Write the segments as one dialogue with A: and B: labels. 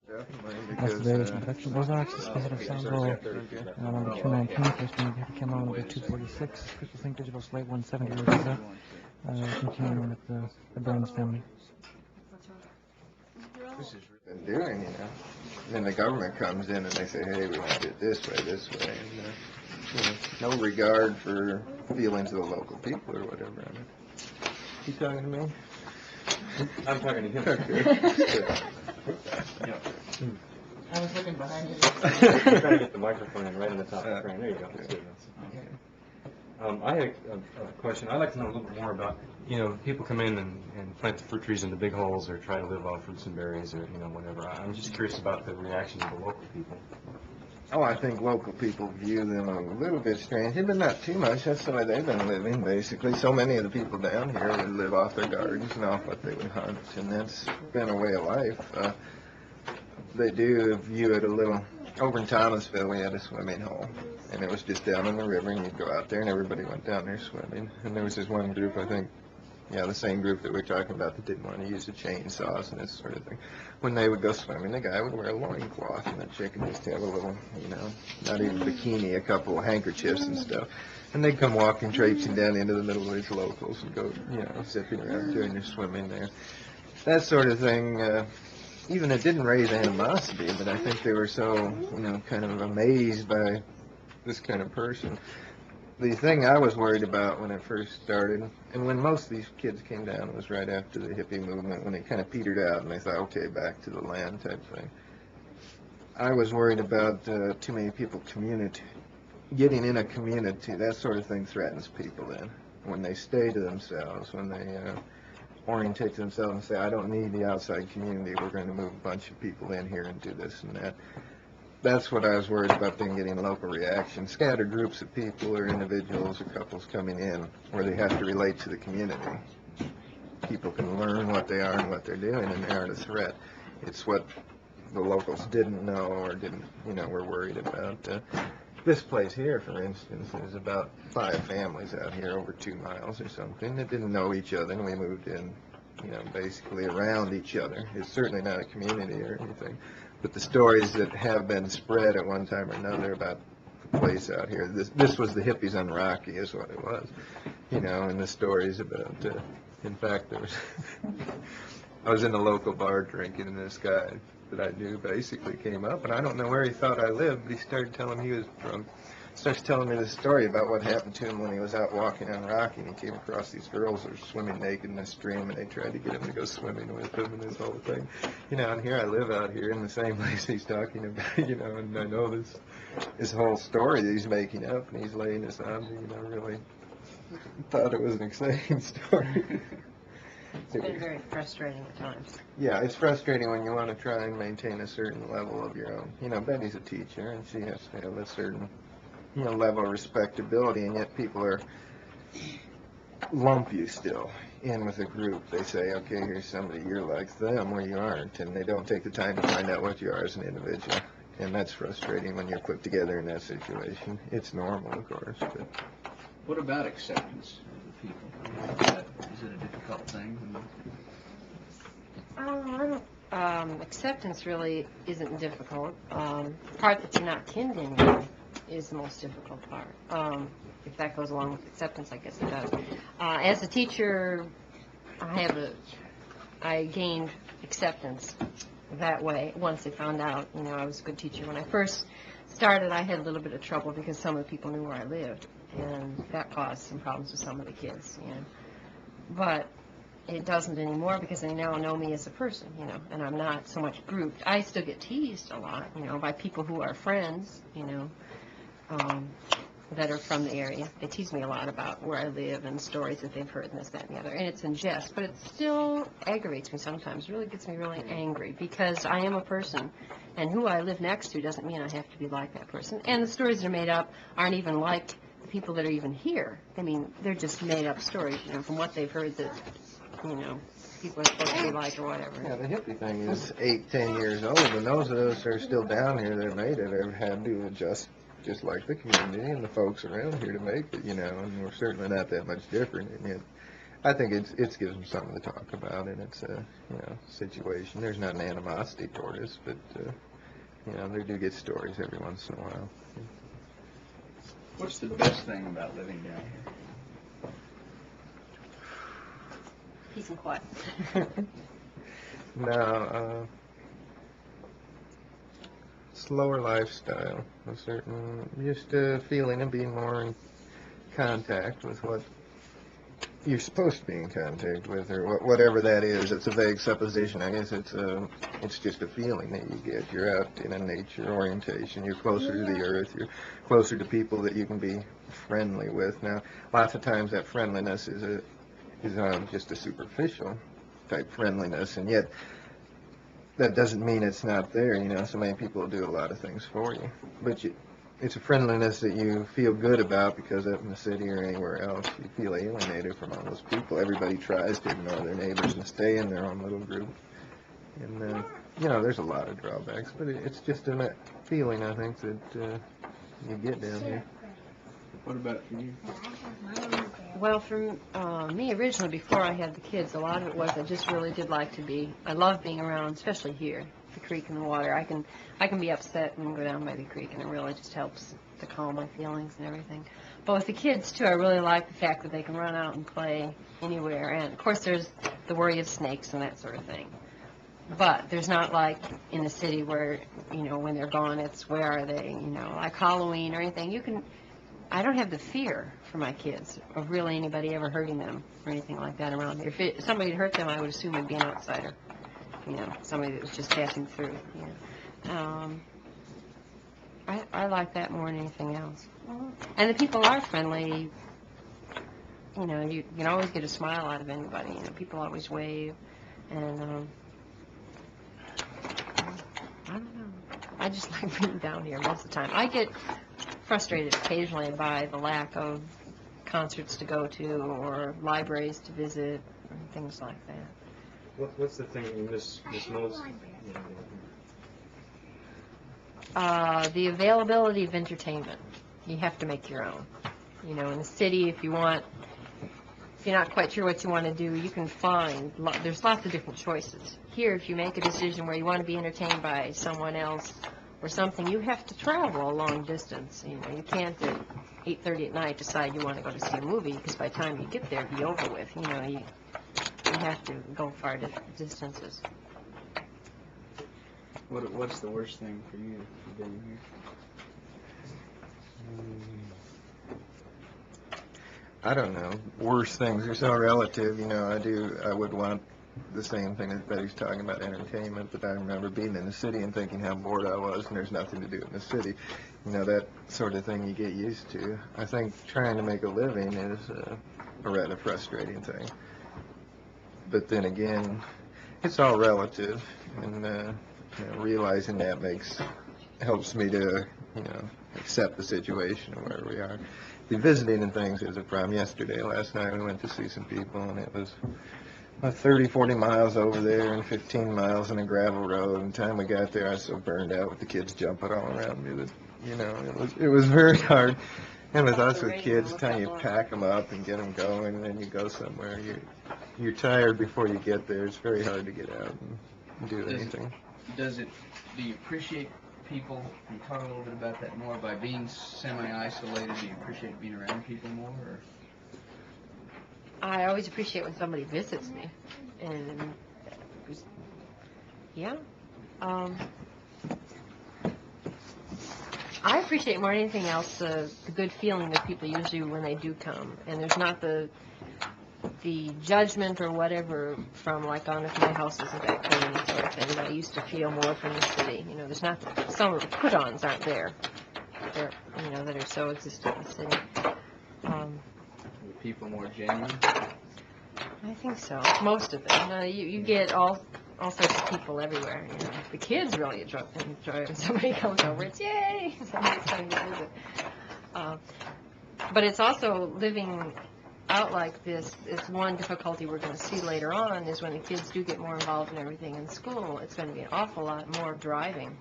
A: Definitely,
B: That's
A: because
B: various infection. Those are access positive sample. Number 219, first name Happy Camel, number 246, Crystal Sync Digital Slate 170, continuing with the Byrns family.
A: this is been doing, Then the government comes in and they say, hey, we want to do it this way, and no regard for feelings of the local people or whatever. You talking to me?
C: I'm talking to him.
A: Okay.
B: I was looking behind you.
C: I'm trying to get the microphone in right in the top of the frame. There you go. That's good. I had a question. I'd like to know a little bit more about, people come in and plant the fruit trees in the big holes or try to live off fruits and berries or, whatever. I'm just curious about the reaction of the local people.
A: Oh, I think local people view them a little bit strange, but not too much. That's the way they've been living, basically. So many of the people down here would live off their gardens and off what they would hunt, and that's been a way of life. They do view it a little. Over in Thomasville, we had a swimming hole, and it was just down in the river, and you'd go out there, and everybody went down there swimming. And there was this one group, I think, the same group that we're talking about that didn't want to use the chainsaws and this sort of thing. When they would go swimming, the guy would wear a loincloth, and the chick would just have a little, not even bikini, a couple of handkerchiefs and stuff. And they'd come walking, traipsing down into the middle of these locals and go, zipping around doing their swimming there. That sort of thing. Even it didn't raise animosity, but I think they were so, kind of amazed by this kind of person. The thing I was worried about when it first started, and when most of these kids came down, was right after the hippie movement, when it kind of petered out and they thought, okay, back to the land type thing. I was worried about too many people getting in a community. That sort of thing threatens people then. When they stay to themselves, when they orientate to themselves and say, I don't need the outside community, we're going to move a bunch of people in here and do this and that. That's what I was worried about, them getting local reaction. Scattered groups of people or individuals or couples coming in where they have to relate to the community. People can learn what they are and what they're doing, and they aren't a threat. It's what the locals didn't know or didn't, were worried about. This place here, for instance, is about 5 families out here over 2 miles or something that didn't know each other, and we moved in, basically around each other. It's certainly not a community or anything, but the stories that have been spread at one time or another about the place out here. This was the hippies on Rocky, is what it was, and the stories about. In fact, there was I was in a local bar drinking, and this guy that I knew basically came up, and I don't know where he thought I lived, but he started telling me he was drunk. Starts telling me this story about what happened to him when he was out walking on Rocky, and he came across these girls that were swimming naked in a stream, and they tried to get him to go swimming with them and this whole thing. And here I live out here in the same place he's talking about, and I know this whole story that he's making up, and he's laying this on me, really thought it was an exciting story.
D: It's been very frustrating at times.
A: Yeah, it's frustrating when you want to try and maintain a certain level of your own. Betty's a teacher, and she has to have a certain, level of respectability, and yet people lump you still in with a group. They say, okay, here's somebody, you're like them, where you aren't, and they don't take the time to find out what you are as an individual. And that's frustrating when you're put together in that situation. It's normal, of course, but...
E: What about acceptance of the people? Is it a difficult thing?
D: Acceptance really isn't difficult. The part that you're not kin to anyone is the most difficult part. If that goes along with acceptance, I guess it does. As a teacher, I gained acceptance that way once they found out, I was a good teacher. When I first started, I had a little bit of trouble because some of the people knew where I lived, and that caused some problems with some of the kids. But it doesn't anymore because they now know me as a person, and I'm not so much grouped. I still get teased a lot, by people who are friends, that are from the area. They tease me a lot about where I live and stories that they've heard and this, that, and the other. And it's in jest, but it still aggravates me sometimes. It really gets me really angry because I am a person, and who I live next to doesn't mean I have to be like that person. And the stories that are made up aren't even like the people that are even here. I mean, they're just made up stories, from what they've heard that, people are supposed to be like or whatever.
A: Yeah, the hippie thing is 8-10 years old, and those of us who are still down here that made it have had to adjust just like the community and the folks around here to make it, and we're certainly not that much different. And yet, I think it gives them something to talk about, and it's a, you know, situation. There's not an animosity toward us, but, you know, they do get stories every once in a while.
E: What's the best thing about living down here?
D: Peace and quiet.
A: No, slower lifestyle, a certain, just a feeling of being more in contact with what you're supposed to be in contact with, or whatever that is. It's a vague supposition. I guess it's just a feeling that you get. You're out in a nature orientation. You're closer to the earth. You're closer to people that you can be friendly with. Now, lots of times that friendliness is just a superficial type friendliness, and yet that doesn't mean it's not there. You know, so many people will do a lot of things for you, but it's a friendliness that you feel good about, because up in the city or anywhere else, you feel alienated from all those people. Everybody tries to ignore their neighbors and stay in their own little group. And, you know, there's a lot of drawbacks, but it's just a feeling, I think, that you get down here.
E: What about for you?
D: Well, for me, originally, before I had the kids, a lot of it was I just really did like to be, I love being around, especially here, the creek and the water. I can be upset and go down by the creek, and it really just helps to calm my feelings and everything. But with the kids, too, I really like the fact that they can run out and play anywhere. And, of course, there's the worry of snakes and that sort of thing. But there's not like in the city where, you know, when they're gone, it's where are they, you know, like Halloween or anything. I don't have the fear for my kids of really anybody ever hurting them or anything like that around here. If somebody hurt them, I would assume it'd be an outsider, you know, somebody that was just passing through. You know. I like that more than anything else. And the people are friendly. You know, you can always get a smile out of anybody. You know, people always wave, and I don't know. I just like being down here most of the time. I get frustrated occasionally by the lack of concerts to go to or libraries to visit or things like that.
C: What's the thing you miss most?
D: The availability of entertainment. You have to make your own. You know, in the city, if you're not quite sure what you want to do, you can find, there's lots of different choices. Here, if you make a decision where you want to be entertained by someone else or something, you have to travel a long distance. You know, you can't at 8:30 at night decide you want to go to see a movie, because by the time you get there, it'll be over with. You know, you have to go far distances.
E: What's the worst thing for you being here?
A: I don't know. Worse things are so relative. You know, I would want the same thing that Betty's talking about, entertainment, but I remember being in the city and thinking how bored I was, and there's nothing to do in the city. You know, that sort of thing you get used to. I think trying to make a living is a rather frustrating thing. But then again, it's all relative, and you know, realizing that helps me to, you know, accept the situation of where we are. The visiting and things is a problem. Last night we went to see some people, and it was 30, 40 miles over there and 15 miles on a gravel road. And the time we got there, I was so burned out with the kids jumping all around me that, you know, it was very hard. And with us with kids, time you pack them up and get them going, and then you go somewhere, you're tired before you get there. It's very hard to get out and do anything.
E: Do you appreciate people? Can you talk a little bit about that more? By being semi-isolated, do you appreciate being around people more? Or?
D: I always appreciate when somebody visits me, and yeah, I appreciate more than anything else the good feeling that people usually when they do come, and there's not the judgment or whatever from like on if my house isn't that clean sort of thing that I used to feel more from the city. You know, there's not some of the put-ons aren't there. They're, you know, that are so existent in the city.
E: Are people more genuine?
D: I think so. Most of them. You get all sorts of people everywhere. You know, the kids really enjoy it. When somebody comes over, it's yay! Somebody's coming to visit. But it's also living out like this. It's one difficulty we're going to see later on is when the kids do get more involved in everything in school. It's going to be an awful lot more driving.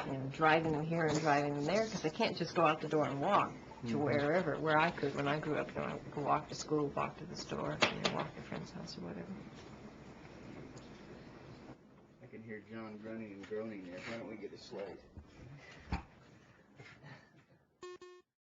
D: You know, driving them here and driving them there, because they can't just go out the door and walk. to wherever, where I could. When I grew up, I could walk to school, walk to the store, walk to a friend's house or whatever.
E: I can hear John grunting and groaning there. Why don't we get a slate?